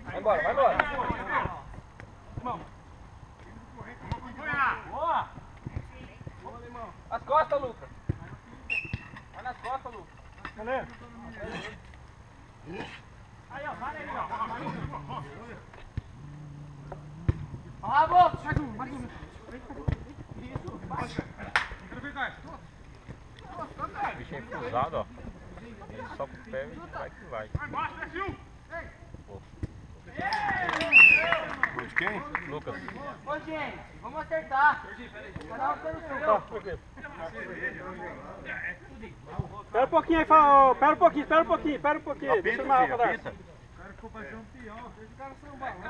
Vai embora, vai embora. Boa! As costas, Lucas. Vai nas costas, Lucas. Valeu. Aí, ó, vale aí, ó. Ah, boa! Mais um. Isso, baixa. O bicho é enfusado, ó. Ele só com o pé e vai que vai. Vai embaixo, desceu! Gol de quem? Lucas. Ô, gente, vamos acertar. Cada um pelo seu. Espera um pouquinho aí, espera um pouquinho, espera um pouquinho, espera um pouquinho. Deixa eu chamar pra dar. O cara ficou pra campeão, fez o cara ser um balão.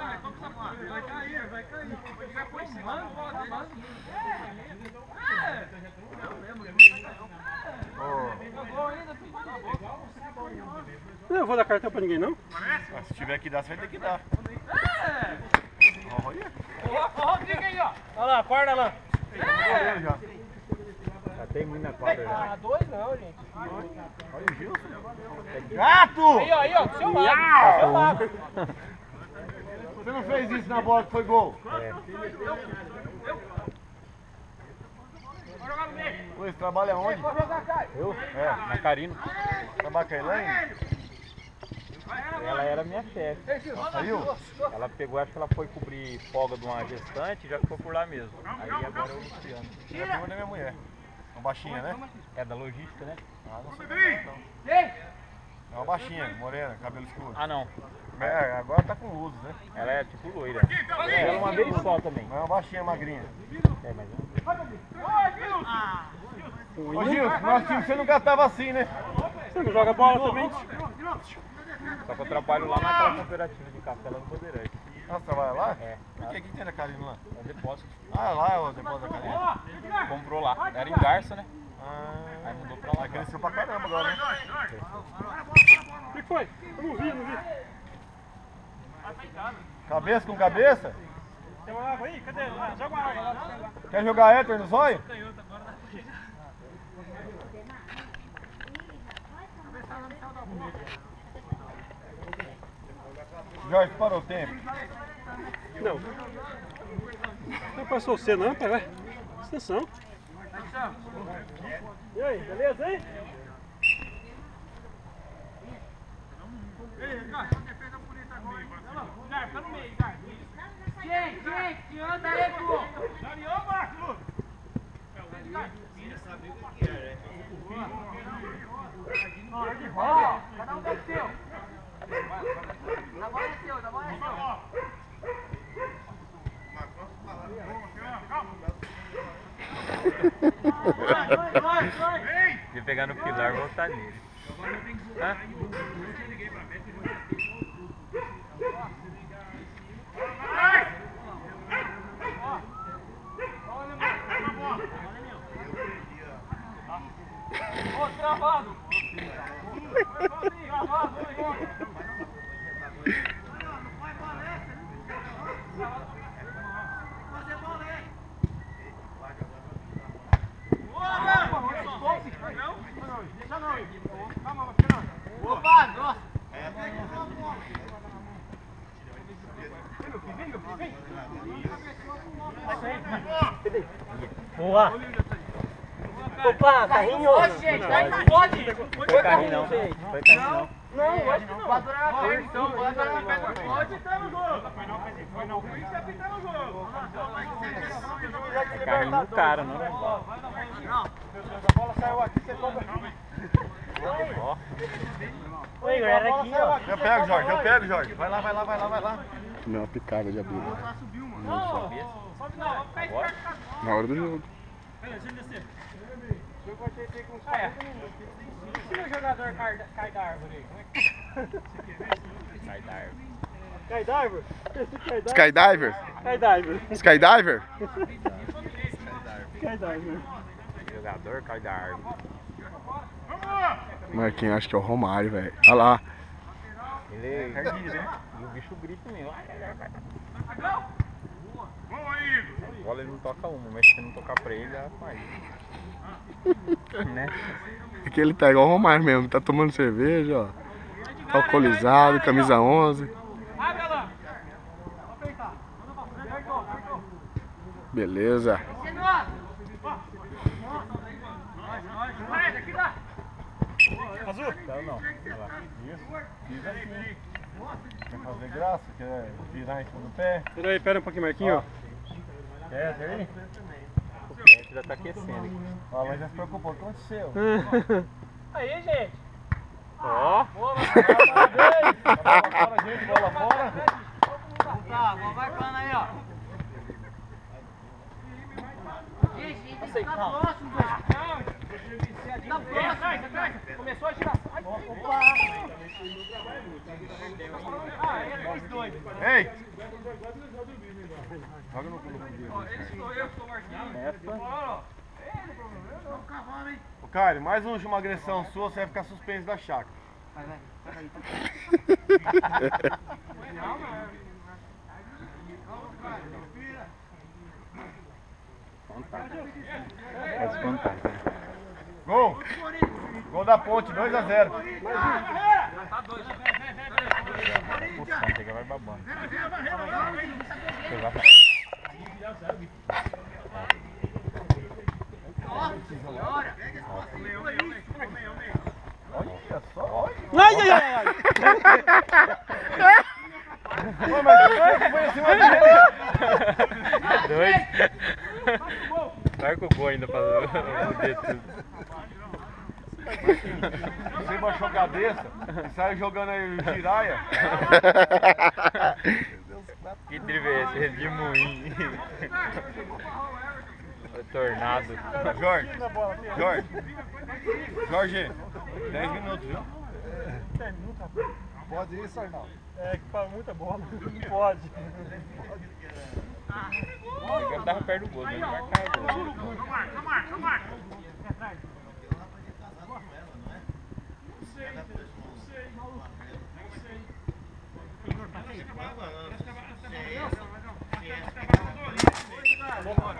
Vai cair, vai cair. Vai pôr em cima. Não vou dar cartão pra ninguém, não? Ah, se tiver que dar, você vai ter que dar. Olha. Ô, Rodrigo aí, ó. Olha lá, acorda lá. Já. Já tem muito na quadra já. Ah, dois não, gente. Olha o Gilson. Gato! Aí, ó, do seu lado. Do seu lado. Você não fez isso na bola que foi gol? É. Pô, esse trabalho é onde? Eu? É. Na Carino. Trabalha com a Elaine? Ela era minha chefe. Saiu? Ela pegou, acho que ela foi cobrir folga de uma gestante e já ficou por lá mesmo. Aí agora é o Luciano. É a prima da minha mulher. Uma baixinha, né? É da logística, né? Ah, não sei então. É uma baixinha, morena, cabelo escuro. Ah, não. É, agora tá com luzes, né? Ela é tipo loira. Ela é uma vez só também. Não é uma baixinha, magrinha. É, mas Ô Gilson, nosso time você nunca tava assim, né? Você não joga bola também? só que eu trabalho lá naquela cooperativa de café lá no Bandeirante. Nossa, trabalha lá? É. Por quê? O que tem da Carino lá? É um depósito. Ah, lá é o depósito da Carino. Comprou lá. Era em Garça, né? Aí Ah, mudou pra lá. cresceu pra caramba agora, né? O que foi? Eu não vi, não vi. Cabeça com cabeça? Tem uma água aí? Cadê? Ah, joga uma água lá. Quer jogar héter no zóio? Jorge, parou o tempo. Não. Não passou você não, pai, vai. Extensão. E aí, beleza aí? Fica no meio, cara. Gente, anda aí, pô. Daniel, Marcos! Ó, cada um deve seu. Da bola é seu, da bola é seu. Se pegar no pilar, vou voltar nele. Hã? Ô, travado. Boa! Opa, carrinho! Ô, gente, não pode. Foi carrinho não. Foi carrinho não. Não, acho que não. Pode durar na perna, então. Pode durar na perna. Pode estar no jogo. Foi não. Por isso que apitar no jogo. É carrinho do cara, não é? A bola saiu aqui, você compra. Ó. Oi, Igor, era aqui, ó. Eu pego, Jorge. Vai lá, vai lá, vai lá, vai lá. Tomei uma picada de abelha. Agora? Na hora do jogo. Se o jogador cai da árvore aí, como é que... Sai da árvore. Skydiver? Skydiver? Skydiver. Skydiver? Skydiver. Jogador cai da árvore. Marquinhos, acho que é o Romário, velho. Olha lá. Ele é encardido, né? E o bicho grita mesmo. A bola ele não toca uma, mas se não tocar pra ele, ela faz. Né? É que ele tá igual o Romário mesmo, tá tomando cerveja, ó. Tá alcoolizado, camisa 11. Abre lá. Beleza. Vai, aqui dá. Azul. Então não. Olha lá. Isso. Fiz assim. Quer fazer graça? Quer virar em cima do pé? Pera um pouquinho, Marquinhos, ó. Quer aí? O cliente já tá aquecendo aqui. Ó, mas já se preocupou. O que aconteceu? Aí, gente. Ó. Boa, Bola fora, gente. Bola fora. Tá, vou marcando aí, ó. Gente, tá próximo, velho. Tá próximo. Começou a girar. Opa! Ah, é 2-2. Ei! Joga no clube. Esse sou eu que sou o Marquinhos. Ô, Caio, mais uma agressão sua, você vai ficar suspenso da chácara. É descontar. Gol! Gol da Ponte, 2-0. Tá 2. O Santa que vai babando. Você vai. Olha só, olha. Ai, ai, ai, ai. Ô, mas você foi em cima dele. Dois. Marca o gol ainda pra ver tudo. Você baixou a cabeça e saiu jogando aí o giraia. Que drible é esse? Redemoinho. Tornado. Jorge, 10 minutos, viu? Pode ir, Sarnal. É que fala muita bola. Não pode. Eu tava perto do gol, né? Marcar gol.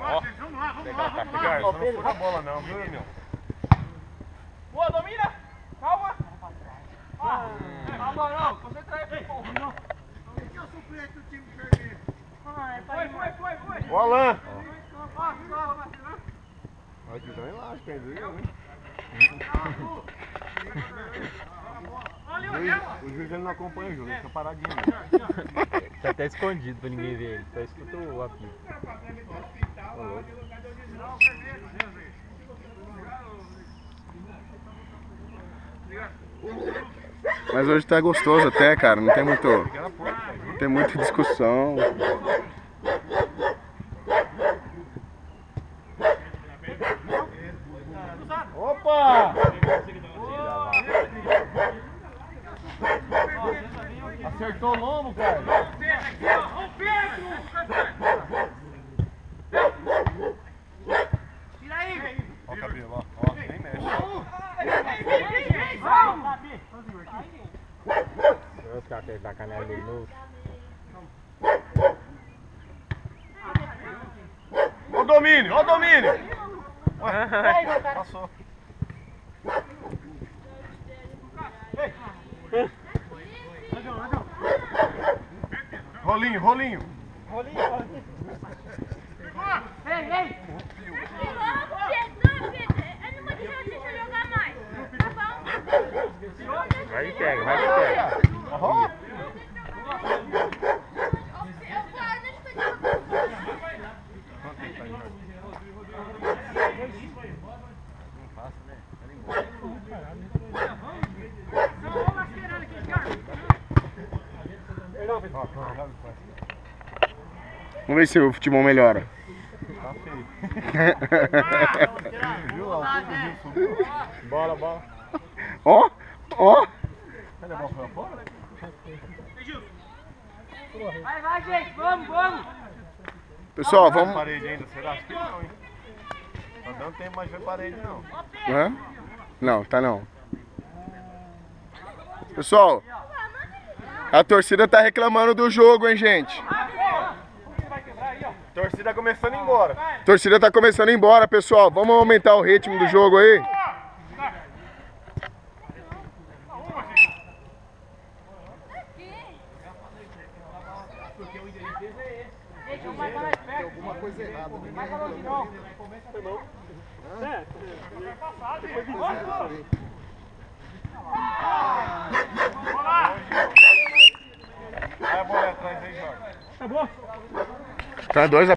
Ó, legal, tá Ricardo, só não fura a bola não, viu, meu? Boa, domina. Calma. Calma, não. Concentra aí, pô. Foi. O Alan! Vai. Vai que tá em lá, entendeu, né? O juiz ele não acompanha o jogo, ele fica paradinho. Tá até escondido pra ninguém ver ele. Só escuta o apito. Ô, louco. Mas hoje tá gostoso até, cara. Não tem muita discussão. Opa! Acertou o lombo, cara. Tira aí. Ó o cabelo, ó, nem mexe. Os caras querem sacanear ele novo. Ó o domínio, ó o domínio! Ué, passou. Rolinho. Ei! Não, Pedro, eu não vou deixar você jogar mais. Tá bom? Vai e pega, vai e pega. Ó. Vamos ver se o futebol melhora. Tá feio. Viu? Bola. Ó. Cadê a bola pra fora? Vai, gente, vamos! Pessoal, Vamos. vamos. Parede ainda, será? Acho que não, hein? Tá dando tempo, mas foi parede não. Hã? Não, tá não. Pessoal, a torcida tá reclamando do jogo, hein, gente? Vai quebrar aí, ó. Torcida começando a ir embora. Torcida tá começando a ir embora, pessoal. Vamos aumentar o ritmo do jogo aí. Alguma coisa errada. Mais longe não. Vai a bola atrás aí, Jorge. Acabou? Tá 2 a